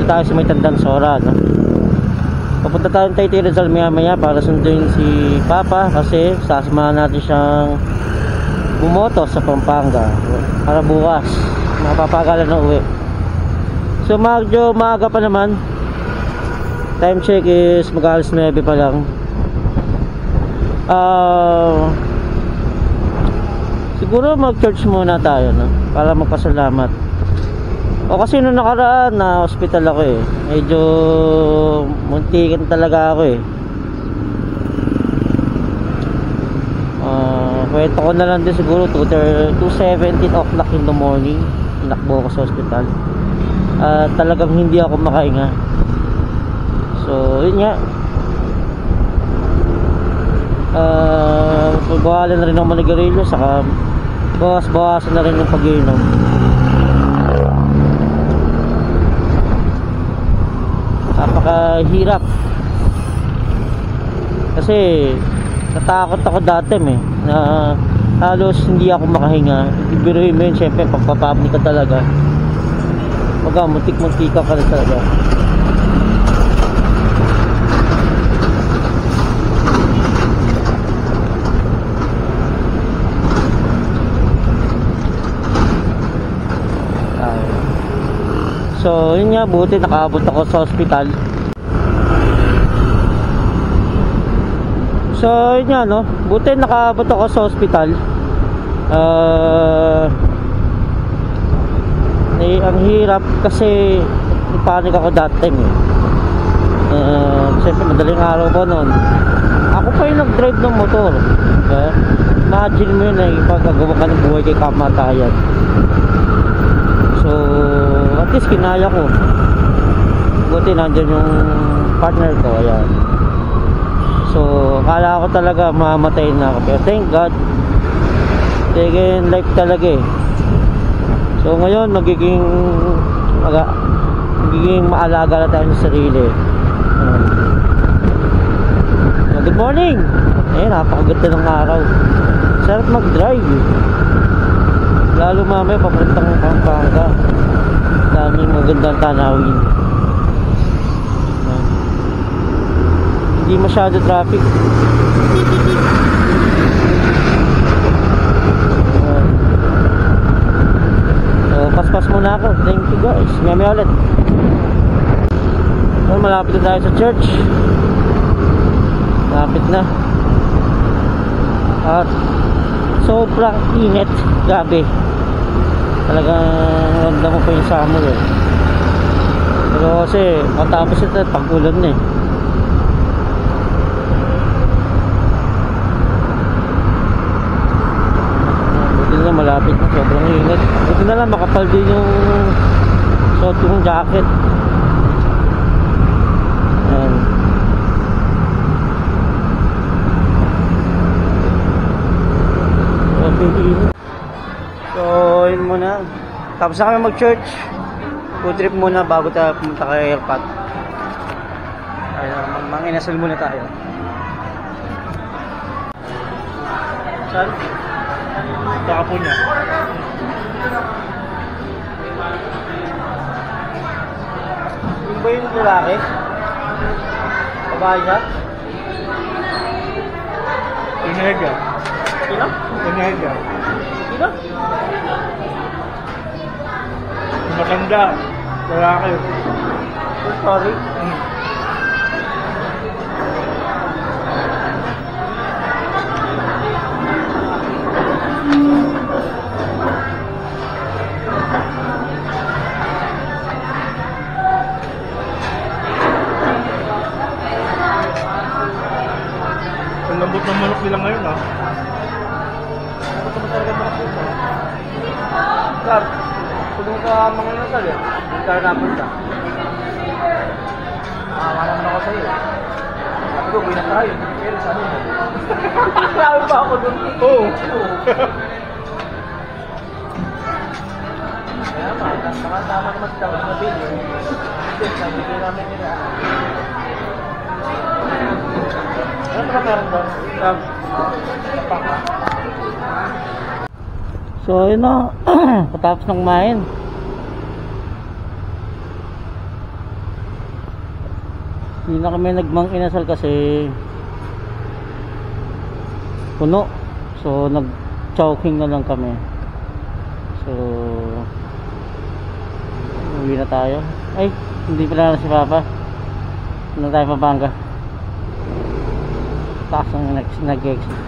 tayo sa may Tandang Sora, no? Papunta tayo ng Taytay Rizal maya para sunduin si Papa kasi sasamahan natin siyang bumoto sa Pampanga para bukas mapapagalan na uwi. So medyo maaga pa naman. Time check is mag-alas 9 pa lang. Siguro mag-church muna tayo, no? Para magpasalamat. O kasi nung nakaraan na hospital ako eh. Medyo muntikan talaga ako eh. Kwento ko na lang din siguro 2:17 o'clock in the morning. Tinakbo ako sa hospital. Talagang hindi ako makahinga. So yun nga. Pagbawalan na rin ako manigarilyo, saka bawas-bawasan na rin yung pag-iinom. Napakahirap kasi natakot ako dati na halos hindi ako makahinga. Ibiruin mo yun, syempre pagpapabli ka talaga, muntik-muntik ka na talaga. So yun nga, buti nakaabot ako sa hospital. So yun nga, no, buti nakaabot ako sa hospital. Ang hirap kasi panik ako that time siyempre madaling araw ko noon. Ako pa yung nag-drive ng motor. Imagine mo yun, ipagagawa ka ng buhay kay kamatayan. So at least kinaya ko. Buti nandyan yung partner ko, ayan. So akala ko talaga mamatay na ako, pero thank God, taken life talaga eh. So ngayon magiging maalaga na tayo sa sarili. So, good morning. Napakaganda ng araw. Sarap mag-drive lalo mamaya papuntang Pampanga. Daming magandang tanawin. Hindi masyado traffic. So paspas muna ako. Thank you guys. Maya ulit. So malapit na tayo sa church. Malapit na. At sobrang init. Gabi. Talagang ramdam mo pa yung summer eh. Pero kasi matapos ito pag-ulan na eh. Buti na malapit na, sobrang init. Buti na lang makapal din yung suot yung jacket. Ayan. Init. So yun muna. Tapos na kami mag-church. Food trip muna bago tayo pumunta kay Airpot. Ayun, manginasal muna tayo. Saan? Baka po niya. Yung ba yung lalaki? Babae siya? Inega. Sino? Inega. Sino? Matanda. Lalaki. Oh, sorry. Ang lambot ng manok nila ngayon ha. Sir, kung ka mga nasal eh, hindi ka napunta. Wala naman ako sa'yo. Sabi ko, binat tayo. Pero saan yun? Marami pa ako doon. Oo. Kaya tama naman sa tawag na video. Sabi ko namin nila. Ano ka meron doon? So yun na. Patapos ng kumain. Hindi na kami nagmang inasal kasi puno. So nag-chowking na lang kami. So uwi na tayo. Ay, hindi pala na si Papa. Ano tayo Pampanga? Taas ang nag-exit.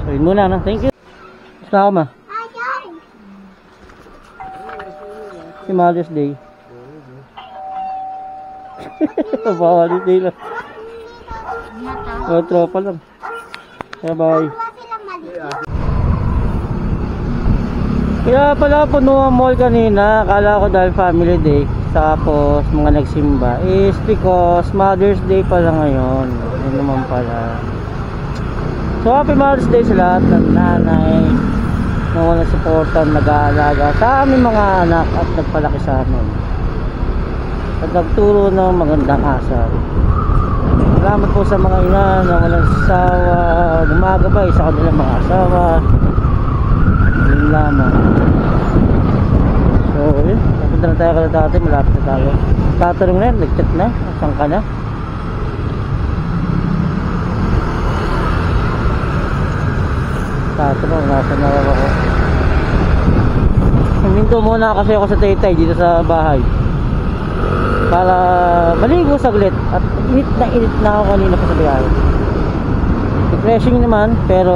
So yun muna na. Thank you. Basta ako ma. Si Mother's Day. Bawal day lang. Tropa lang. Bye. Kaya pala puno ang mall kanina. Akala ko dahil family day, tapos mga nagsimba, is because Mother's Day pala ngayon. Yun naman pala. So happy Mother's Day sa lahat ng nanay na walang supportan, nag-aalaga sa aming mga anak at nagpalaki sa amin at nagturo ng magandang asal. Salamat po sa mga ina na walang sawa gumagabay sa kanilang mga asawa. Yun lamang. So yun, napunta na tayo kada dati, malapit na tayo. Tatanong na yun, nag-chat na, saan ka na? Tatanong, nasa na ako. Huminto muna kasi ako sa Taytay dito sa bahay para maligo saglit at init na ako kanina pa sa biyahe. Refreshing naman pero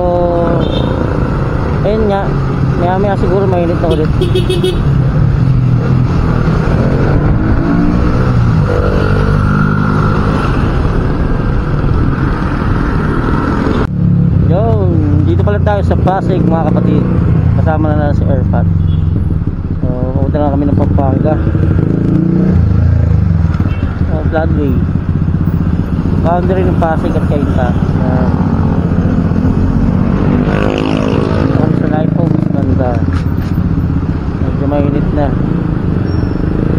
ayun nga, maya siguro mainit na ulit. Yun, dito pala tayo sa Pasig mga kapatid. Kasama na si Airpat. So pumunta na kami ng Pampanga. Floodway, boundary ng Pasig at Cainta. Sa life homes banda, medyo mainit na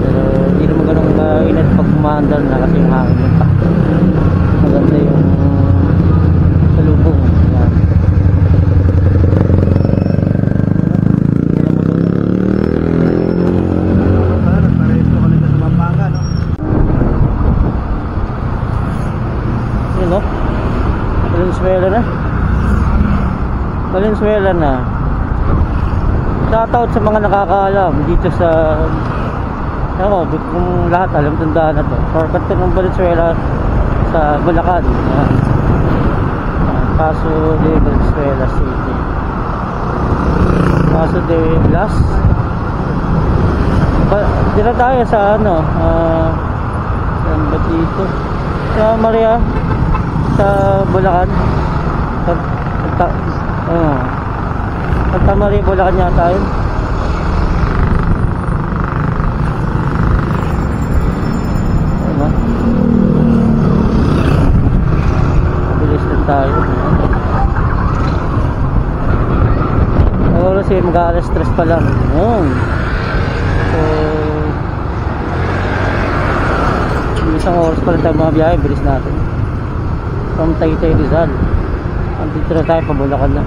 pero hindi naman ganun mainit pag kumaandar na kasi yung hangin yung takto. Maganda yung salubong. Yan. Valenzuela na. Shoutout sa mga nakakaalam dito sa kung lahat alam tandaan na to. Shortcut to ng Valenzuela sa Bulacan. Paso de Valenzuela City. Paso de Las. Dito tayo sa saan ba dito? Sa Maria sa Bulacan. Santa Maria, Bulacan yata yun. Diba? Bilis na tayo. Kasi mag-aalas 3 pa lang. So isang oras pa rin tayo mga biyahe. Bilis natin from Taytay Rizal. Dito na tayo, pabulakan na.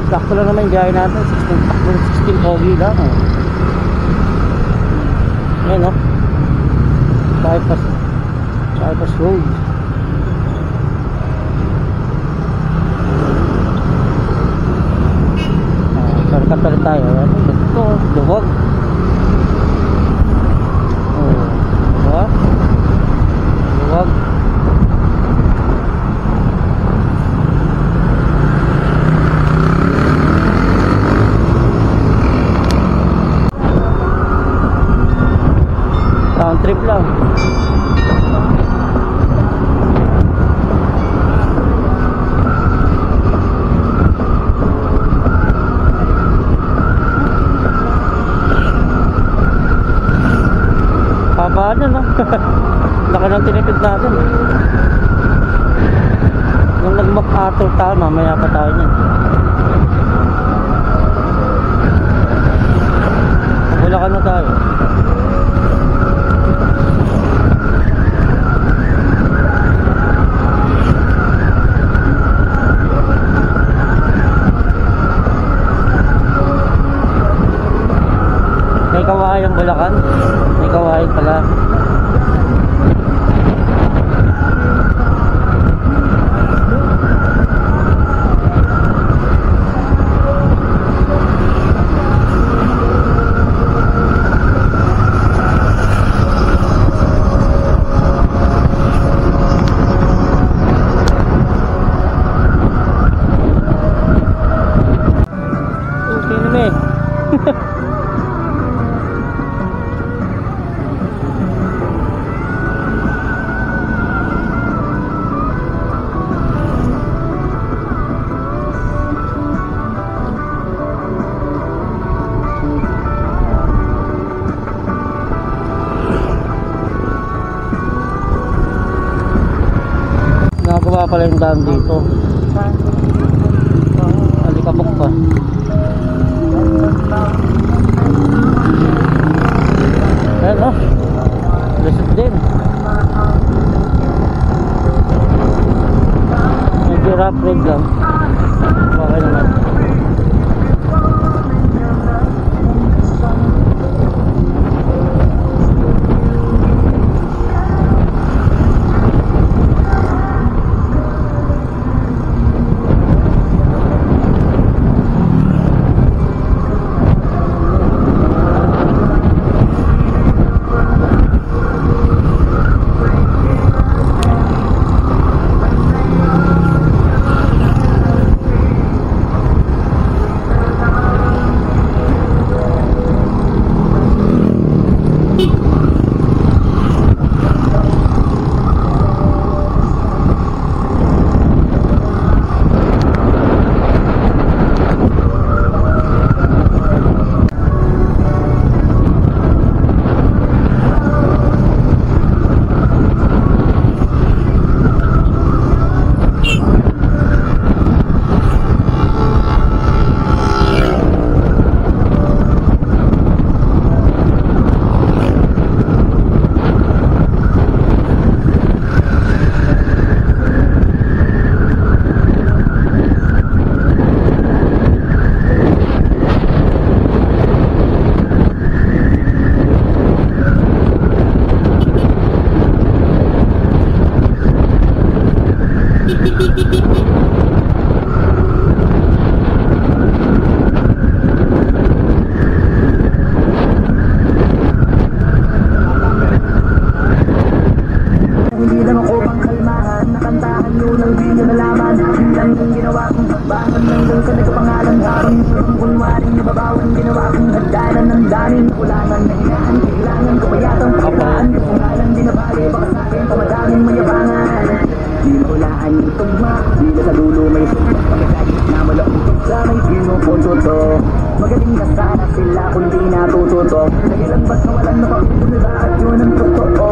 Sakto lang naman yung gaya natin, 16 pogi lang. Ayan o, bypass road. Sarkat pa rin tayo. Ito, duwag. Diba? Duwag. Round trip lang. Haba na no. Laki ng tinipid natin. Nung nag-MacArthur tayo, mamaya pa tayo niyan. Bulacan na tayo. Bulacan. May kawain pala. Nakagawa pala yung daan dito. Alikabok pa. Ayan o. Lusot din. Medyo rough road lang. Okay naman. Magaling na sana sila kung di natututo. Dahilan ba't nawalan na pag-ibig at yun ang totoo.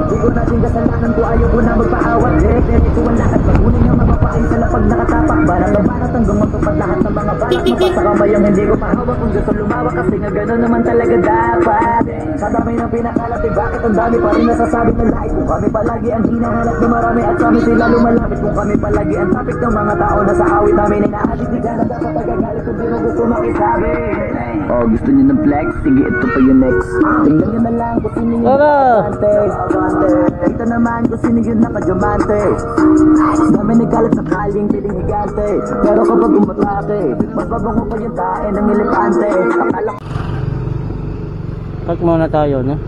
Di ko natin kasalanan ko, ayaw ko na magpaawat. Ito ang lahat, pagunin nga mapapain sa lapag nakatapak. Balang na banat hanggang matupad lahat ng mga balak. Mapasakamay ang hindi ko pahawak kung gusto lumawak. Kasi nga gano'n naman talaga dapat. Sa dami ng pinakalat, bakit ang dami pa rin nasasabi ng lahat. Kung kami palagi ang hinahanap ng marami at kami sila lumalapit. Kung kami palagi ang topic ng mga tao na sa awit namin inaalit. Di ka na dapat agagalit kung di mo gusto makisabi. Oh, gusto niyo ng flex? Sige, ito pa yung next. Tingnan niyo na lang kung sino yung nakadamante. Ito naman kung sino yung nakadamante. Dami nagkalat sa kaling piling higante. Pero kapag umatake, mas babango pa yung tae ng elepante. Akala ko park muna tayo, no?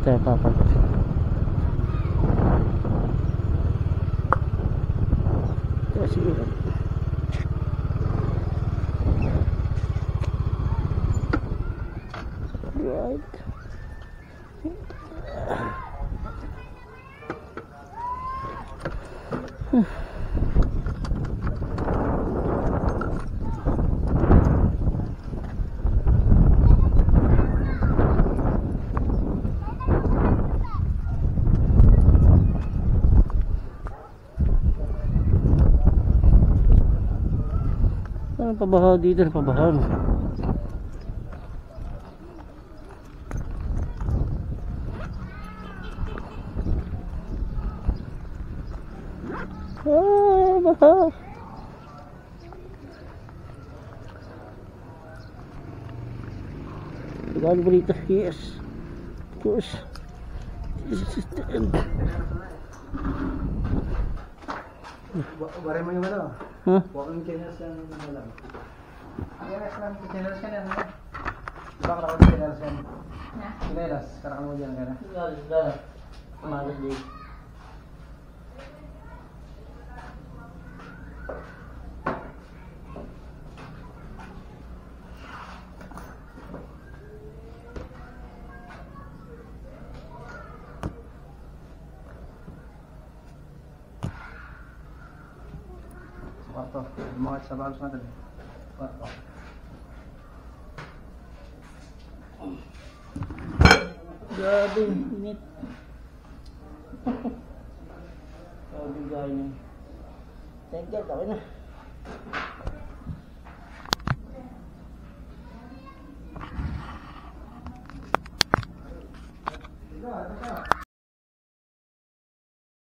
Tayo papark. Sige. Right. Ano pabahaw dito? Ano pabahaw? Bahaw. Calibrator, yes. Of course. This is the end. Bare mo yung ano? Huh? Walking channels yan ano lang. Yes, lang. Channels ka na. Baka ako channels yan. Channels. Karakal mo dyan ka na. Malas din. Kwarto. Lumakit sa balos natin. Kwarto. Grabe, init. Grabe gaya niya. Thank God, okay na.